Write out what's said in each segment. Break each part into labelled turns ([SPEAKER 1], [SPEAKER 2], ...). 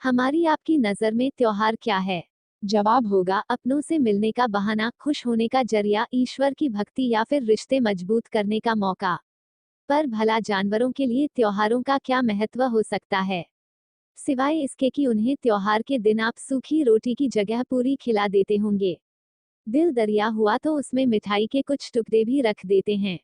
[SPEAKER 1] हमारी आपकी नज़र में त्योहार क्या है? जवाब होगा अपनों से मिलने का बहाना, खुश होने का जरिया, ईश्वर की भक्ति या फिर रिश्ते मजबूत करने का मौका। पर भला जानवरों के लिए त्योहारों का क्या महत्व हो सकता है? सिवाय इसके कि उन्हें त्योहार के दिन आप सूखी रोटी की जगह पूरी खिला देते होंगे। दिल दरिया हुआ तो उसमें मिठाई के कुछ टुकड़े भी रख देते हैं।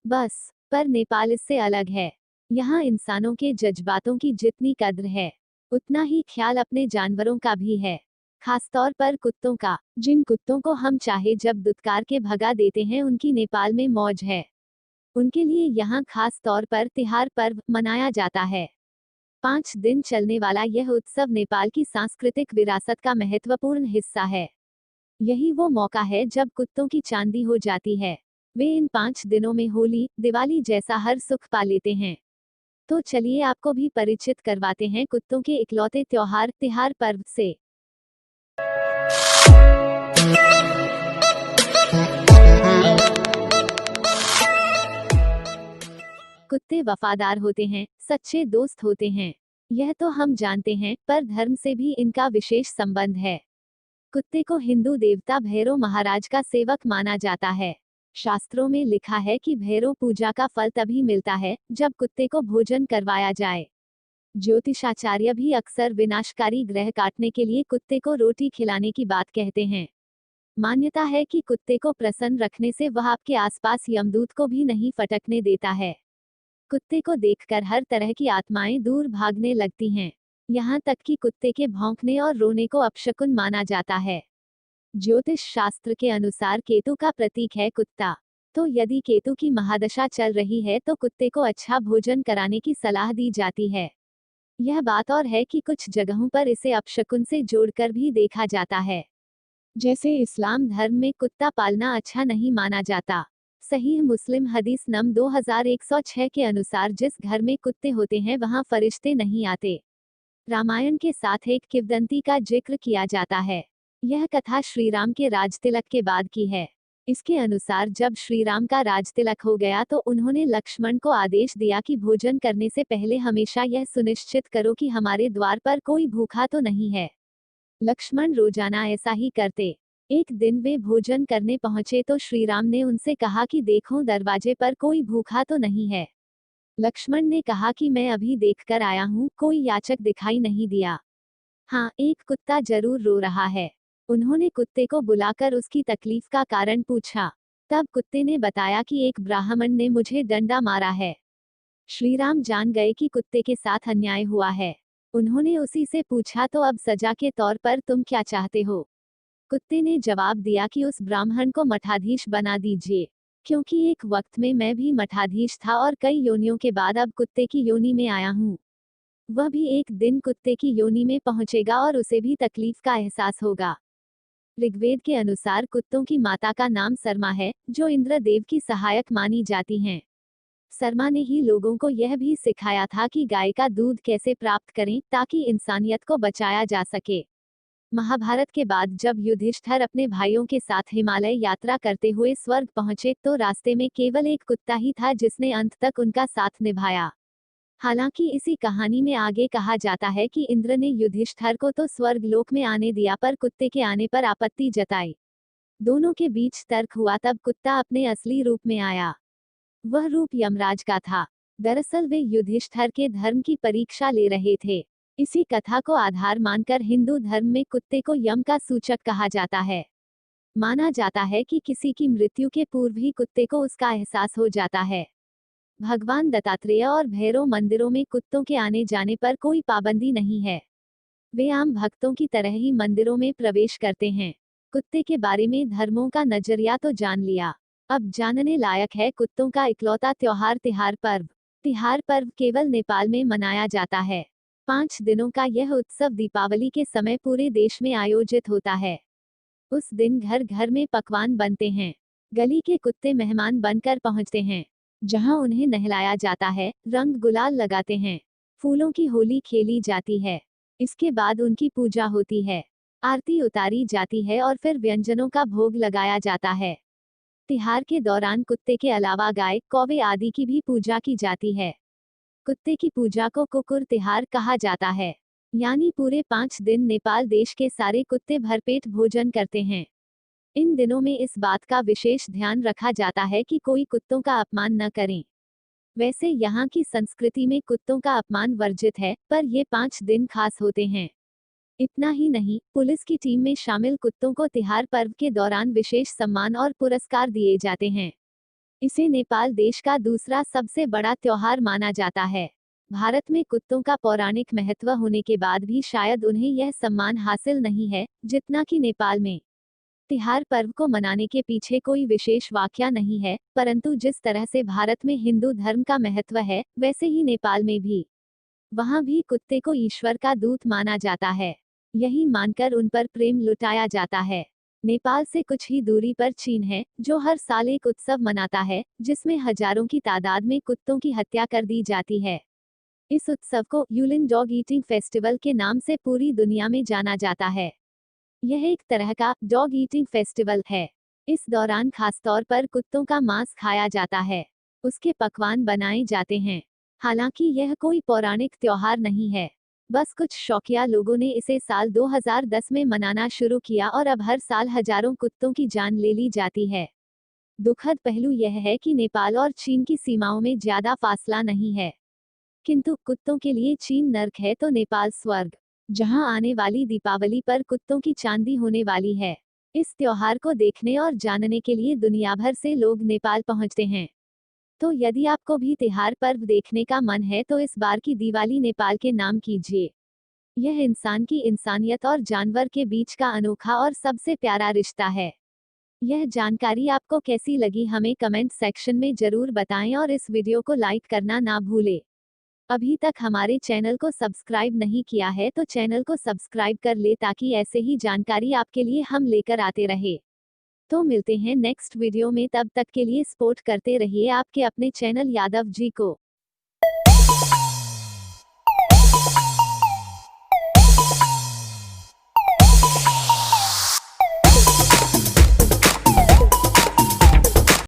[SPEAKER 1] बस, पर नेपाल इससे अलग है। यहाँ इंसानों के जज्बातों की जितनी कद्र है, उतना ही ख्याल अपने जानवरों का भी है। खासतौर पर कुत्तों का। जिन कुत्तों को हम चाहे जब दुत्कार के भगा देते हैं, उनकी नेपाल में मौज है। उनके लिए यहाँ खास तौर पर तिहार पर्व मनाया जाता है। 5 दिन चलने वाला यह उत्सव नेपाल की सांस्कृतिक विरासत का महत्वपूर्ण हिस्सा है। यही वो मौका है जब कुत्तों की चांदी हो जाती है। वे इन 5 दिनों में होली, दिवाली जैसा हर सुख पा लेते हैं। तो चलिए आपको भी परिचित करवाते हैं कुत्तों के इकलौते त्योहार तिहार पर्व से। कुत्ते वफादार होते हैं, सच्चे दोस्त होते हैं। यह तो हम जानते हैं, पर धर्म से भी इनका विशेष संबंध है। कुत्ते को हिंदू देवता भैरव महाराज का सेवक माना जाता है। शास्त्रों में लिखा है कि भैरव पूजा का फल तभी मिलता है जब कुत्ते को भोजन करवाया जाए। ज्योतिषाचार्य भी अक्सर विनाशकारी ग्रह काटने के लिए कुत्ते को रोटी खिलाने की बात कहते हैं। मान्यता है कि कुत्ते को प्रसन्न रखने से वह आपके आसपास यमदूत को भी नहीं फटकने देता है। कुत्ते को देखकर हर तरह की आत्माएं दूर भागने लगती हैं। यहाँ तक कि कुत्ते के भौंकने और रोने को अपशकुन माना जाता है। ज्योतिष शास्त्र के अनुसार केतु का प्रतीक है कुत्ता। तो यदि केतु की महादशा चल रही है तो कुत्ते को अच्छा भोजन कराने की सलाह दी जाती है। यह बात और है कि कुछ जगहों पर इसे अपशकुन से जोड़कर भी देखा जाता है। जैसे इस्लाम धर्म में कुत्ता पालना अच्छा नहीं माना जाता। सहीह मुस्लिम हदीस नंबर 2106 के अनुसार जिस घर में कुत्ते होते हैं वहां फरिश्ते नहीं आते। रामायण के साथ एक किंवदंती का जिक्र किया जाता है। यह कथा श्रीराम के राजतिलक के बाद की है। इसके अनुसार जब श्रीराम का राजतिलक हो गया तो उन्होंने लक्ष्मण को आदेश दिया कि भोजन करने से पहले हमेशा यह सुनिश्चित करो कि हमारे द्वार पर कोई भूखा तो नहीं है। लक्ष्मण रोजाना ऐसा ही करते। एक दिन वे भोजन करने पहुंचे तो श्रीराम ने उनसे कहा कि देखो दरवाजे पर कोई भूखा तो नहीं है। लक्ष्मण ने कहा कि मैं अभी देखकर आया हूँ, कोई याचक दिखाई नहीं दिया। हाँ, एक कुत्ता जरूर रो रहा है। उन्होंने कुत्ते को बुलाकर उसकी तकलीफ का कारण पूछा। तब कुत्ते ने बताया कि एक ब्राह्मण ने मुझे डंडा मारा है। श्रीराम जान गए कि कुत्ते के साथ अन्याय हुआ है। उन्होंने उसी से पूछा तो अब सजा के तौर पर तुम क्या चाहते हो? कुत्ते ने जवाब दिया कि उस ब्राह्मण को मठाधीश बना दीजिए, क्योंकि एक वक्त में मैं भी मठाधीश था और कई योनियों के बाद अब कुत्ते की योनि में आया हूँ। वह भी एक दिन कुत्ते की योनि में पहुंचेगा और उसे भी तकलीफ का एहसास होगा। ऋग्वेद के अनुसार कुत्तों की माता का नाम सरमा है, जो इंद्रदेव की सहायक मानी जाती हैं। सरमा ने ही लोगों को यह भी सिखाया था कि गाय का दूध कैसे प्राप्त करें ताकि इंसानियत को बचाया जा सके। महाभारत के बाद जब युधिष्ठिर अपने भाइयों के साथ हिमालय यात्रा करते हुए स्वर्ग पहुंचे तो रास्ते में केवल एक कुत्ता ही था जिसने अंत तक उनका साथ निभाया। हालांकि इसी कहानी में आगे कहा जाता है कि इंद्र ने युधिष्ठिर को तो स्वर्ग लोक में आने दिया पर कुत्ते के आने पर आपत्ति जताई। दोनों के बीच तर्क हुआ, तब कुत्ता अपने असली रूप में आया। वह रूप यमराज का था। दरअसल वे युधिष्ठिर के धर्म की परीक्षा ले रहे थे। इसी कथा को आधार मानकर हिंदू धर्म में कुत्ते को यम का सूचक कहा जाता है। माना जाता है कि किसी की मृत्यु के पूर्व ही कुत्ते को उसका एहसास हो जाता है। भगवान दत्तात्रेय और भैरव मंदिरों में कुत्तों के आने जाने पर कोई पाबंदी नहीं है। वे आम भक्तों की तरह ही मंदिरों में प्रवेश करते हैं। कुत्ते के बारे में धर्मों का नजरिया तो जान लिया। अब जानने लायक है कुत्तों का इकलौता त्योहार तिहार पर्व। तिहार पर्व केवल नेपाल में मनाया जाता है। 5 दिनों का यह उत्सव दीपावली के समय पूरे देश में आयोजित होता है। उस दिन घर घर में पकवान बनते हैं। गली के कुत्ते मेहमान बनकर पहुंचते हैं, जहां उन्हें नहलाया जाता है, रंग गुलाल लगाते हैं, फूलों की होली खेली जाती है। इसके बाद उनकी पूजा होती है, आरती उतारी जाती है और फिर व्यंजनों का भोग लगाया जाता है। तिहार के दौरान कुत्ते के अलावा गाय, कौवे आदि की भी पूजा की जाती है। कुत्ते की पूजा को कुकुर तिहार कहा जाता है। यानी पूरे 5 दिन नेपाल देश के सारे कुत्ते भरपेट भोजन करते हैं। इन दिनों में इस बात का विशेष ध्यान रखा जाता है कि कोई कुत्तों का अपमान न करें। वैसे यहाँ की संस्कृति में कुत्तों का अपमान वर्जित है, पर ये 5 दिन खास होते हैं। इतना ही नहीं, पुलिस की टीम में शामिल कुत्तों को तिहार पर्व के दौरान विशेष सम्मान और पुरस्कार दिए जाते हैं। इसे नेपाल देश का दूसरा सबसे बड़ा त्योहार माना जाता है। भारत में कुत्तों का पौराणिक महत्व होने के बाद भी शायद उन्हें यह सम्मान हासिल नहीं है, जितना कि नेपाल में। तिहार पर्व को मनाने के पीछे कोई विशेष वाकया नहीं है, परंतु जिस तरह से भारत में हिंदू धर्म का महत्व है, वैसे ही नेपाल में भी। वहाँ भी कुत्ते को ईश्वर का दूत माना जाता है। यही मानकर उन पर प्रेम लुटाया जाता है। नेपाल से कुछ ही दूरी पर चीन है, जो हर साल एक उत्सव मनाता है, जिसमें हजारों की तादाद में कुत्तों की हत्या कर दी जाती है। इस उत्सव को यूलिन डॉग ईटिंग फेस्टिवल के नाम से पूरी दुनिया में जाना जाता है। यह एक तरह का डॉग ईटिंग फेस्टिवल है। इस दौरान खासतौर पर कुत्तों का मांस खाया जाता है। उसके पकवान बनाए जाते हैं। हालांकि यह कोई पौराणिक त्योहार नहीं है, बस कुछ शौकिया लोगों ने इसे साल 2010 में मनाना शुरू किया और अब हर साल हजारों कुत्तों की जान ले ली जाती है। दुखद पहलू यह है कि नेपाल और चीन की सीमाओं में ज्यादा फासला नहीं है, किंतु कुत्तों के लिए चीन नर्क है तो नेपाल स्वर्ग, जहां आने वाली दीपावली पर कुत्तों की चांदी होने वाली है। इस त्योहार को देखने और जानने के लिए दुनिया भर से लोग नेपाल पहुंचते हैं। तो यदि आपको भी तिहार पर्व देखने का मन है तो इस बार की दिवाली नेपाल के नाम कीजिए। यह इंसान की इंसानियत और जानवर के बीच का अनोखा और सबसे प्यारा रिश्ता है। यह जानकारी आपको कैसी लगी हमें कमेंट सेक्शन में जरूर बताएं और इस वीडियो को लाइक करना ना भूलें। अभी तक हमारे चैनल को सब्सक्राइब नहीं किया है तो चैनल को सब्सक्राइब कर ले ताकि ऐसे ही जानकारी आपके लिए हम लेकर आते रहे। तो मिलते हैं नेक्स्ट वीडियो में, तब तक के लिए सपोर्ट करते रहिए आपके अपने चैनल यादव जी को।